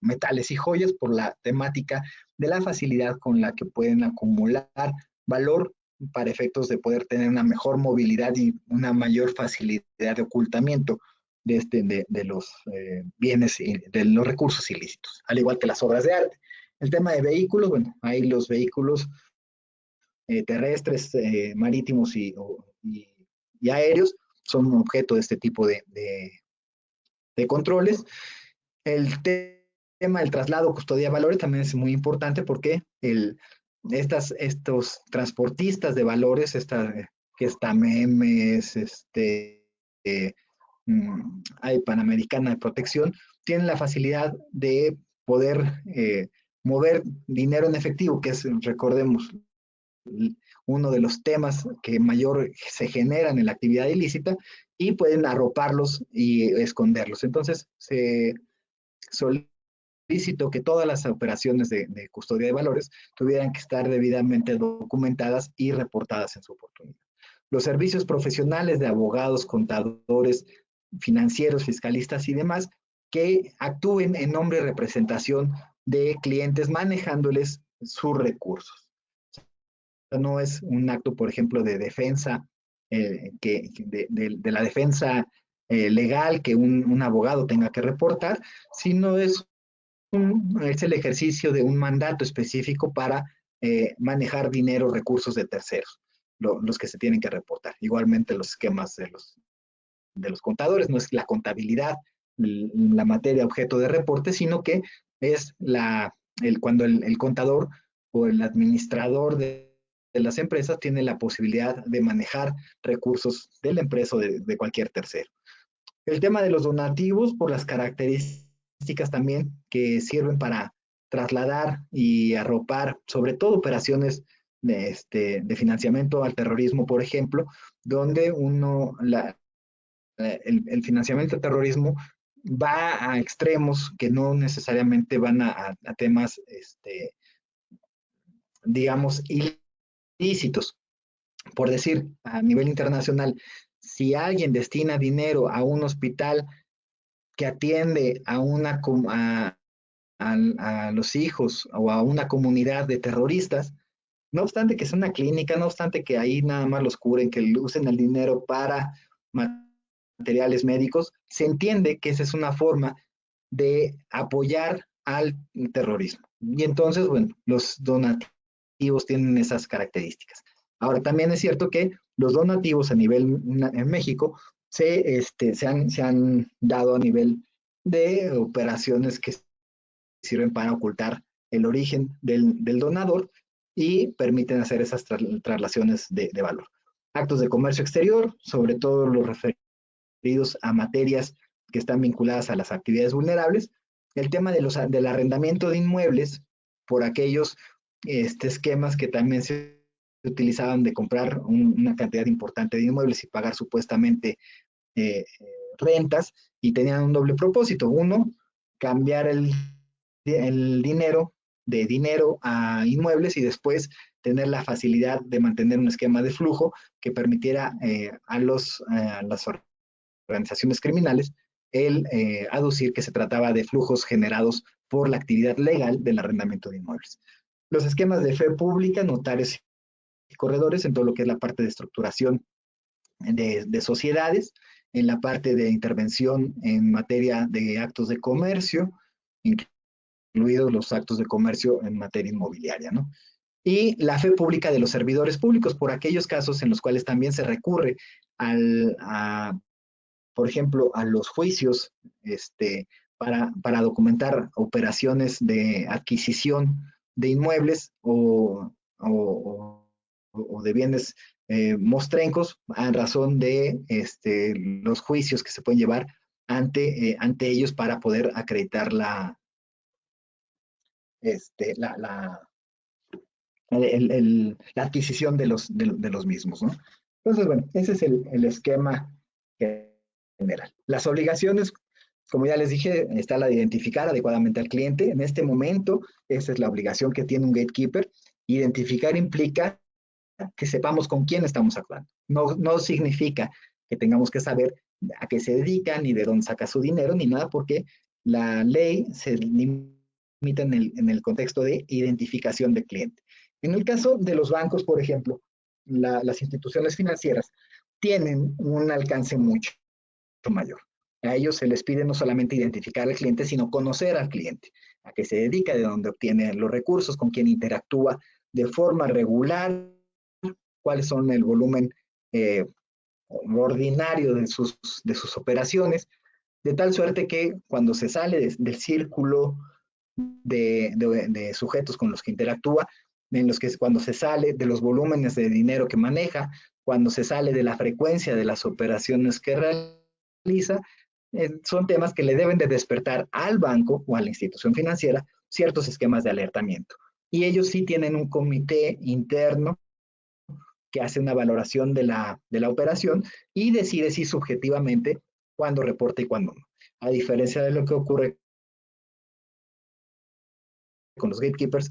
Metales y joyas por la temática de la facilidad con la que pueden acumular valor para efectos de poder tener una mejor movilidad y una mayor facilidad de ocultamiento de los bienes y de los recursos ilícitos, al igual que las obras de arte. El tema de vehículos, bueno, hay los vehículos terrestres, marítimos y aéreos, son objeto de este tipo de controles. El tema del traslado, custodia de valores también es muy importante porque estos transportistas de valores, que está Memes, hay Panamericana de Protección, tienen la facilidad de poder mover dinero en efectivo, que es, recordemos, uno de los temas que mayor se generan en la actividad ilícita, y pueden arroparlos y esconderlos. Entonces, se solicitó que todas las operaciones de custodia de valores tuvieran que estar debidamente documentadas y reportadas en su oportunidad. Los servicios profesionales de abogados, contadores, financieros, fiscalistas y demás, que actúen en nombre y representación de clientes manejándoles sus recursos. No es un acto, por ejemplo, de defensa, de la defensa legal que un abogado tenga que reportar, sino es el ejercicio de un mandato específico para manejar dinero, recursos de terceros, los que se tienen que reportar. Igualmente los esquemas de los contadores, no es la contabilidad la materia objeto de reporte, sino que es cuando el contador o el administrador de las empresas tiene la posibilidad de manejar recursos de la empresa o de cualquier tercero. El tema de los donativos, por las características también que sirven para trasladar y arropar, sobre todo operaciones de financiamiento al terrorismo, por ejemplo, donde el financiamiento al terrorismo va a extremos que no necesariamente van a temas, digamos, ilícitos. Por decir, a nivel internacional, si alguien destina dinero a un hospital que atiende a los hijos o a una comunidad de terroristas, no obstante que sea una clínica, no obstante que ahí nada más los curen, que usen el dinero para materiales médicos, se entiende que esa es una forma de apoyar al terrorismo. Y entonces, bueno, los donativos tienen esas características. Ahora, también es cierto que los donativos a nivel en México se han dado a nivel de operaciones que sirven para ocultar el origen del donador y permiten hacer esas traslaciones de valor. Actos de comercio exterior, sobre todo los referidos a materias que están vinculadas a las actividades vulnerables. El tema del arrendamiento de inmuebles por aquellos esquemas que también se utilizaban de comprar una cantidad importante de inmuebles y pagar supuestamente rentas, y tenían un doble propósito. Uno, cambiar el dinero de dinero a inmuebles y después tener la facilidad de mantener un esquema de flujo que permitiera a las organizaciones criminales el aducir que se trataba de flujos generados por la actividad legal del arrendamiento de inmuebles. Los esquemas de fe pública, notarios y corredores en todo lo que es la parte de estructuración de sociedades, en la parte de intervención en materia de actos de comercio, incluidos los actos de comercio en materia inmobiliaria, ¿no? Y la fe pública de los servidores públicos, por aquellos casos en los cuales también se recurre por ejemplo, a los juicios para documentar operaciones de adquisición de inmuebles o de bienes mostrencos a razón de los juicios que se pueden llevar ante ellos para poder acreditar la adquisición de los mismos, ¿no? Entonces, bueno, ese es el esquema general. Las obligaciones, como ya les dije, está la de identificar adecuadamente al cliente. En este momento, esa es la obligación que tiene un gatekeeper. Identificar implica que sepamos con quién estamos actuando. No significa que tengamos que saber a qué se dedica, ni de dónde saca su dinero, ni nada, porque la ley se limita en el contexto de identificación de cliente. En el caso de los bancos, por ejemplo, las instituciones financieras tienen un alcance mucho mayor. A ellos se les pide no solamente identificar al cliente, sino conocer al cliente, a qué se dedica, de dónde obtiene los recursos, con quién interactúa de forma regular, cuáles son el volumen ordinario de sus operaciones, de tal suerte que cuando se sale del círculo de sujetos con los que interactúa, en los que cuando se sale de los volúmenes de dinero que maneja, cuando se sale de la frecuencia de las operaciones que realiza, son temas que le deben de despertar al banco o a la institución financiera ciertos esquemas de alertamiento. Y ellos sí tienen un comité interno que hace una valoración de la operación y decide si subjetivamente cuándo reporta y cuándo no. A diferencia de lo que ocurre con los gatekeepers,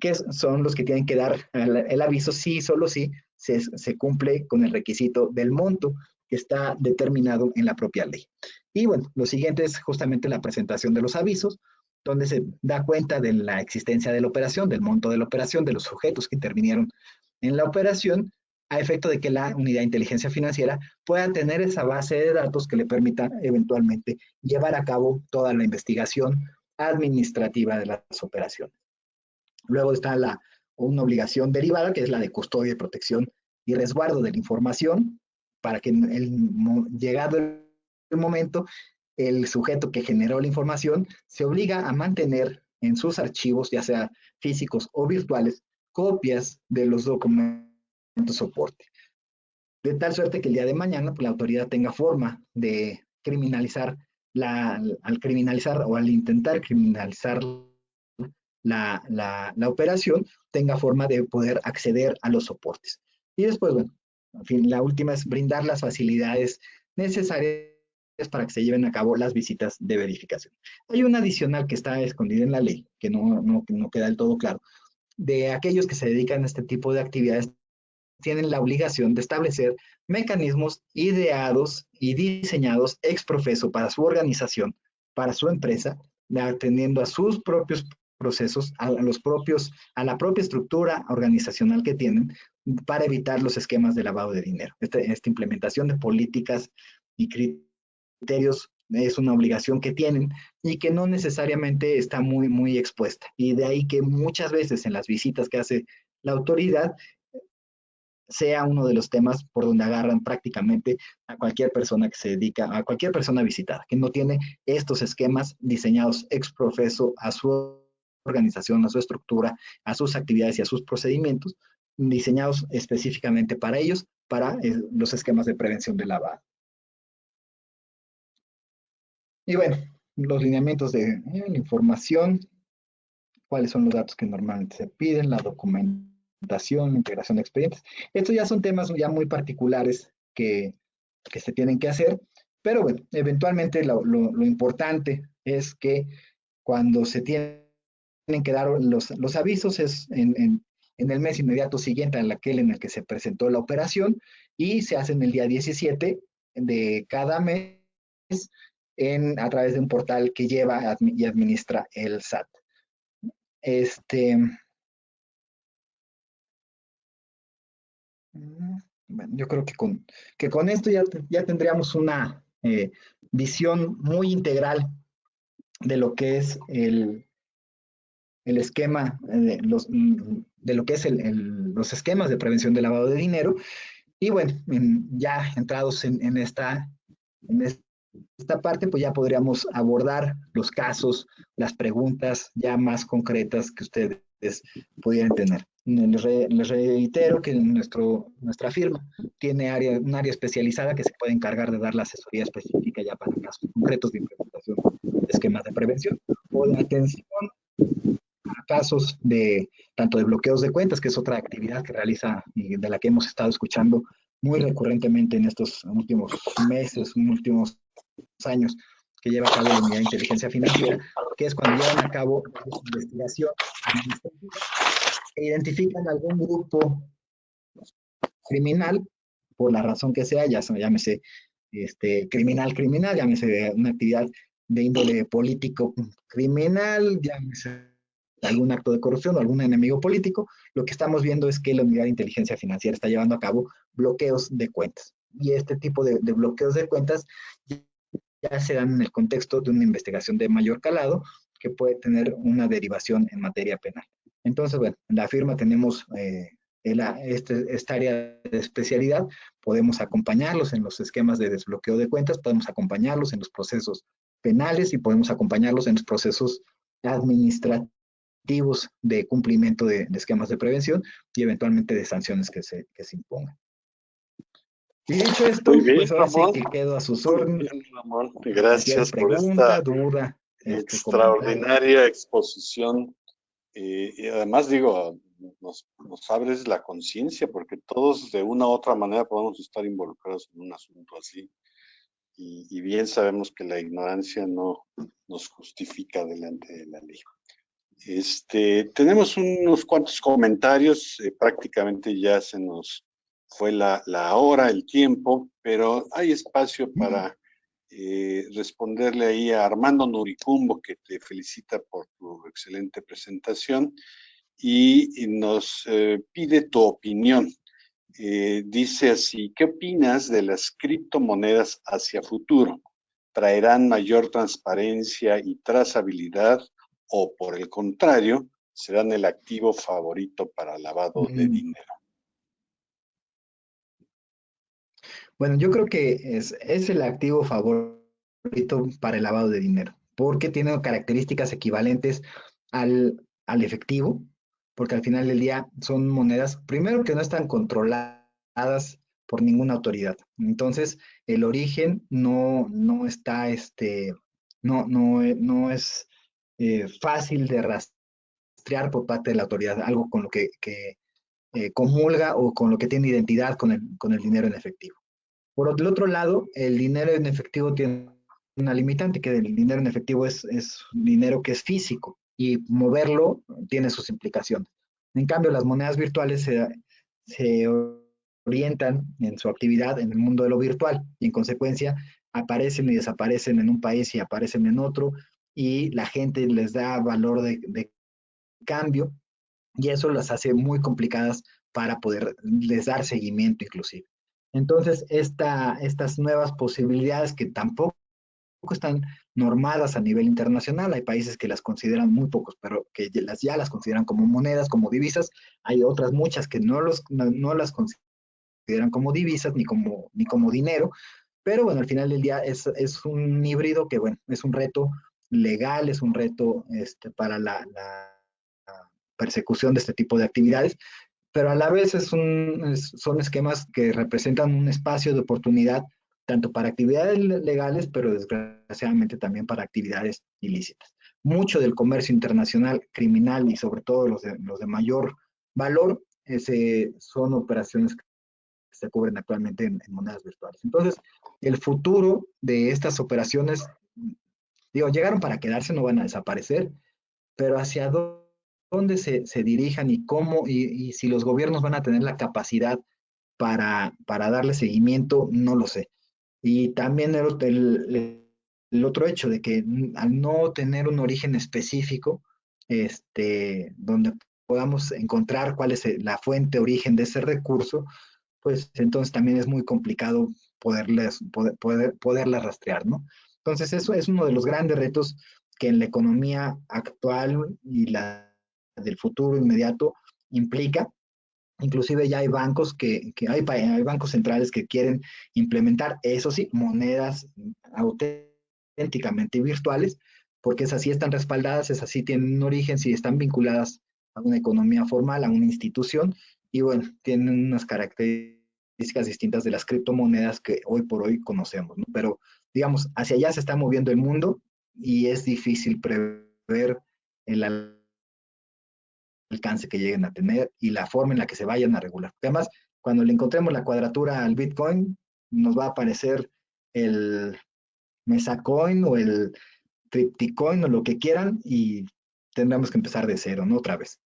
que son los que tienen que dar el aviso sí, solo si se cumple con el requisito del monto que está determinado en la propia ley. Y bueno, lo siguiente es justamente la presentación de los avisos, donde se da cuenta de la existencia de la operación, del monto de la operación, de los sujetos que intervinieron en la operación, a efecto de que la unidad de inteligencia financiera pueda tener esa base de datos que le permita eventualmente llevar a cabo toda la investigación administrativa de las operaciones. Luego está una obligación derivada, que es la de custodia, protección y resguardo de la información, para que llegado el momento, el sujeto que generó la información se obliga a mantener en sus archivos, ya sea físicos o virtuales, copias de los documentos soporte. De tal suerte que el día de mañana pues, la autoridad tenga forma de criminalizar, al criminalizar o al intentar criminalizar la operación, tenga forma de poder acceder a los soportes. Y después, bueno, en fin, la última es brindar las facilidades necesarias para que se lleven a cabo las visitas de verificación. Hay una adicional que está escondida en la ley, que no queda del todo claro, de aquellos que se dedican a este tipo de actividades tienen la obligación de establecer mecanismos ideados y diseñados ex profeso para su organización, para su empresa, atendiendo a sus propios procesos, a la propia estructura organizacional que tienen, para evitar los esquemas de lavado de dinero. Esta implementación de políticas y criterios es una obligación que tienen y que no necesariamente está muy expuesta. Y de ahí que muchas veces en las visitas que hace la autoridad sea uno de los temas por donde agarran prácticamente a cualquier persona que se dedica, a cualquier persona visitada, que no tiene estos esquemas diseñados ex profeso a su organización, a su estructura, a sus actividades y a sus procedimientos, diseñados específicamente para ellos, para los esquemas de prevención de lavado. Y bueno, los lineamientos de la información, cuáles son los datos que normalmente se piden, la documentación, la integración de expedientes. Estos ya son temas ya muy particulares que se tienen que hacer, pero bueno, eventualmente lo importante es que cuando se tienen que dar los avisos es en el mes inmediato siguiente a aquel en el que se presentó la operación y se hacen el día 17 de cada mes a través de un portal que lleva y administra el SAT. Bueno, yo creo que con esto ya tendríamos una visión muy integral de lo que es el esquema, de lo que es los esquemas de prevención de lavado de dinero. Y bueno, ya entrados en esta parte, pues ya podríamos abordar los casos, las preguntas ya más concretas que ustedes pudieran tener. Les reitero que nuestra firma tiene un área especializada que se puede encargar de dar la asesoría específica ya para casos concretos de implementación de esquemas de prevención o de atención a casos tanto de bloqueos de cuentas, que es otra actividad que realiza y de la que hemos estado escuchando muy recurrentemente en estos últimos meses, últimos años, que lleva a cabo la Unidad de Inteligencia Financiera, que es cuando llevan a cabo investigación administrativa e identifican algún grupo criminal, por la razón que sea, ya llámese criminal, llámese una actividad de índole político criminal, llámese algún acto de corrupción o algún enemigo político, lo que estamos viendo es que la Unidad de Inteligencia Financiera está llevando a cabo bloqueos de cuentas. Y este tipo de bloqueos de cuentas ya se dan en el contexto de una investigación de mayor calado que puede tener una derivación en materia penal. Entonces, bueno, en la firma tenemos esta área de especialidad, podemos acompañarlos en los esquemas de desbloqueo de cuentas, podemos acompañarlos en los procesos penales y podemos acompañarlos en los procesos administrativos de cumplimiento de esquemas de prevención y eventualmente de sanciones que se impongan. Y dicho esto, Muy bien, pues ahora sí Ramón. que quedo a sus Muy órdenes. bien, Ramón. Cualquier Gracias por pregunta, esta duda, comentario. extraordinaria exposición. Y además, digo, nos abres la conciencia porque todos de una u otra manera podemos estar involucrados en un asunto así. Y bien sabemos que la ignorancia no nos justifica delante de la ley. Tenemos unos cuantos comentarios, prácticamente ya se nos fue la hora, el tiempo, pero hay espacio para responderle ahí a Armando Nuricumbo, que te felicita por tu excelente presentación y nos pide tu opinión. Dice así, ¿qué opinas de las criptomonedas hacia futuro? ¿Traerán mayor transparencia y trazabilidad o, por el contrario, serán el activo favorito para lavado de Mm, dinero? Bueno, yo creo que es el activo favorito para el lavado de dinero, porque tiene características equivalentes al efectivo, porque al final del día son monedas, primero que no están controladas por ninguna autoridad. Entonces, el origen no está, no es fácil de rastrear por parte de la autoridad, algo con lo que comulga o con lo que tiene identidad con el dinero en efectivo. Por el otro lado, el dinero en efectivo tiene una limitante, que el dinero en efectivo es dinero que es físico y moverlo tiene sus implicaciones. En cambio, las monedas virtuales se orientan en su actividad en el mundo de lo virtual y en consecuencia aparecen y desaparecen en un país y aparecen en otro y la gente les da valor de cambio y eso las hace muy complicadas para poderles dar seguimiento inclusive. Entonces, estas nuevas posibilidades que tampoco están normadas a nivel internacional, hay países que las consideran muy pocos, pero que ya las consideran como monedas, como divisas, hay otras muchas que no las consideran como divisas ni como dinero, pero bueno, al final del día es un híbrido que, bueno, es un reto legal, es un reto para la persecución de este tipo de actividades, pero a la vez son esquemas que representan un espacio de oportunidad tanto para actividades legales, pero desgraciadamente también para actividades ilícitas. Mucho del comercio internacional criminal y sobre todo los de mayor valor son operaciones que se cubren actualmente en monedas virtuales. Entonces, el futuro de estas operaciones, digo, llegaron para quedarse, no van a desaparecer, pero hacia dónde se dirijan y cómo, y si los gobiernos van a tener la capacidad para darle seguimiento, no lo sé. Y también el otro hecho de que al no tener un origen específico, donde podamos encontrar cuál es la fuente, origen de ese recurso, pues entonces también es muy complicado poderla rastrear, ¿no? Entonces eso es uno de los grandes retos que en la economía actual y la del futuro inmediato implica. Inclusive ya hay bancos hay bancos centrales que quieren implementar, eso sí, monedas auténticamente virtuales, porque esas sí están respaldadas, esas sí tienen un origen, sí están vinculadas a una economía formal, a una institución, y bueno, tienen unas características distintas de las criptomonedas que hoy por hoy conocemos, ¿no? Pero digamos, hacia allá se está moviendo el mundo y es difícil prever el alcance que lleguen a tener y la forma en la que se vayan a regular. Además, cuando le encontremos la cuadratura al Bitcoin, nos va a aparecer el Mesacoin o el Tripticoin o lo que quieran y tendremos que empezar de cero, ¿no? Otra vez.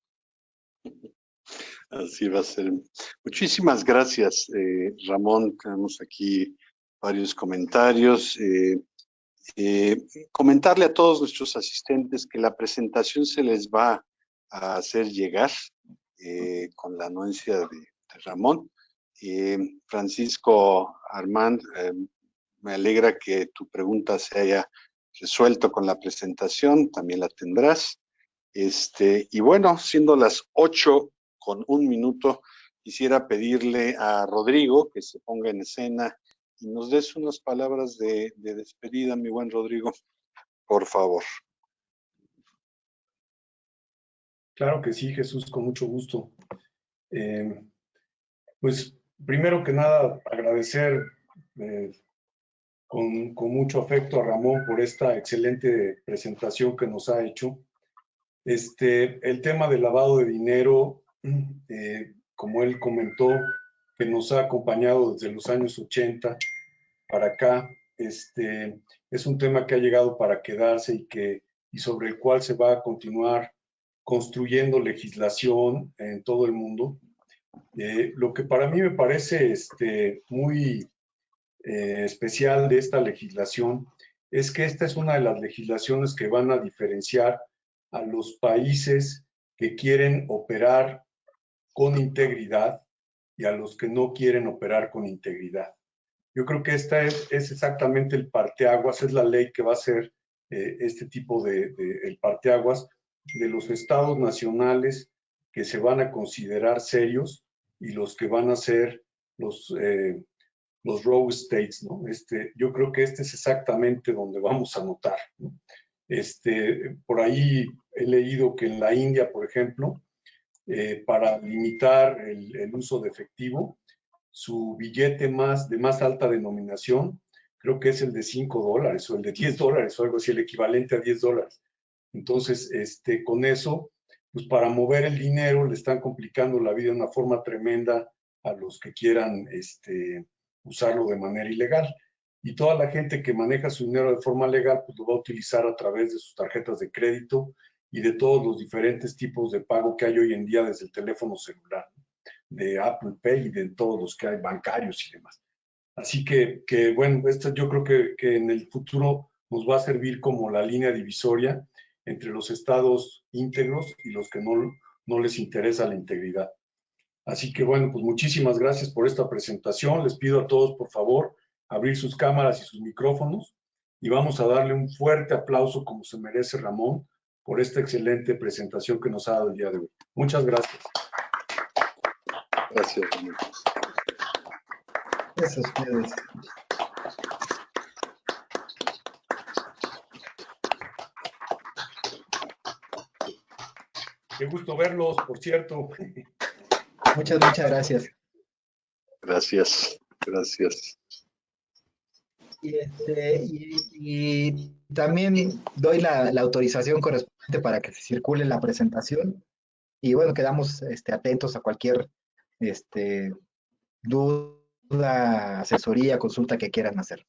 Así va a ser. Muchísimas gracias, Ramón. Tenemos aquí varios comentarios. Comentarle a todos nuestros asistentes que la presentación se les va a hacer llegar con la anuencia de Ramón. Francisco Armand, me alegra que tu pregunta se haya resuelto con la presentación, también la tendrás. Y bueno, siendo las 8:01, quisiera pedirle a Rodrigo que se ponga en escena y nos des unas palabras de despedida, mi buen Rodrigo, por favor. Claro que sí, Jesús, con mucho gusto. Pues primero que nada, agradecer con mucho afecto a Ramón por esta excelente presentación que nos ha hecho. El tema del lavado de dinero, como él comentó, que nos ha acompañado desde los años 80 para acá, es un tema que ha llegado para quedarse y sobre el cual se va a continuar construyendo legislación en todo el mundo. Lo que para mí me parece muy especial de esta legislación es que esta es una de las legislaciones que van a diferenciar a los países que quieren operar con integridad y a los que no quieren operar con integridad. Yo creo que esta es exactamente el parteaguas, es la ley que va a ser este tipo el parteaguas de los estados nacionales que se van a considerar serios y los que van a ser los rogue states, ¿no? Yo creo que este es exactamente donde vamos a notar, ¿no? Por ahí he leído que en la India, por ejemplo, para limitar el uso de efectivo, su billete de más alta denominación, creo que es el de $5 o el de $10 o algo así, el equivalente a $10. Entonces, con eso, pues para mover el dinero le están complicando la vida de una forma tremenda a los que quieran usarlo de manera ilegal. Y toda la gente que maneja su dinero de forma legal, pues lo va a utilizar a través de sus tarjetas de crédito y de todos los diferentes tipos de pago que hay hoy en día desde el teléfono celular, de Apple Pay y de todos los que hay bancarios y demás. Así que bueno, esto yo creo que en el futuro nos va a servir como la línea divisoria entre los estados íntegros y los que no les interesa la integridad. Así que bueno, pues muchísimas gracias por esta presentación. Les pido a todos, por favor, abrir sus cámaras y sus micrófonos y vamos a darle un fuerte aplauso como se merece Ramón por esta excelente presentación que nos ha dado el día de hoy. Muchas gracias. Gracias, Ramón. Gracias a ustedes. Qué gusto verlos, por cierto. Muchas gracias. Gracias. Y también doy la autorización correspondiente para que se circule la presentación. Y bueno, quedamos atentos a cualquier duda, asesoría, consulta que quieran hacer.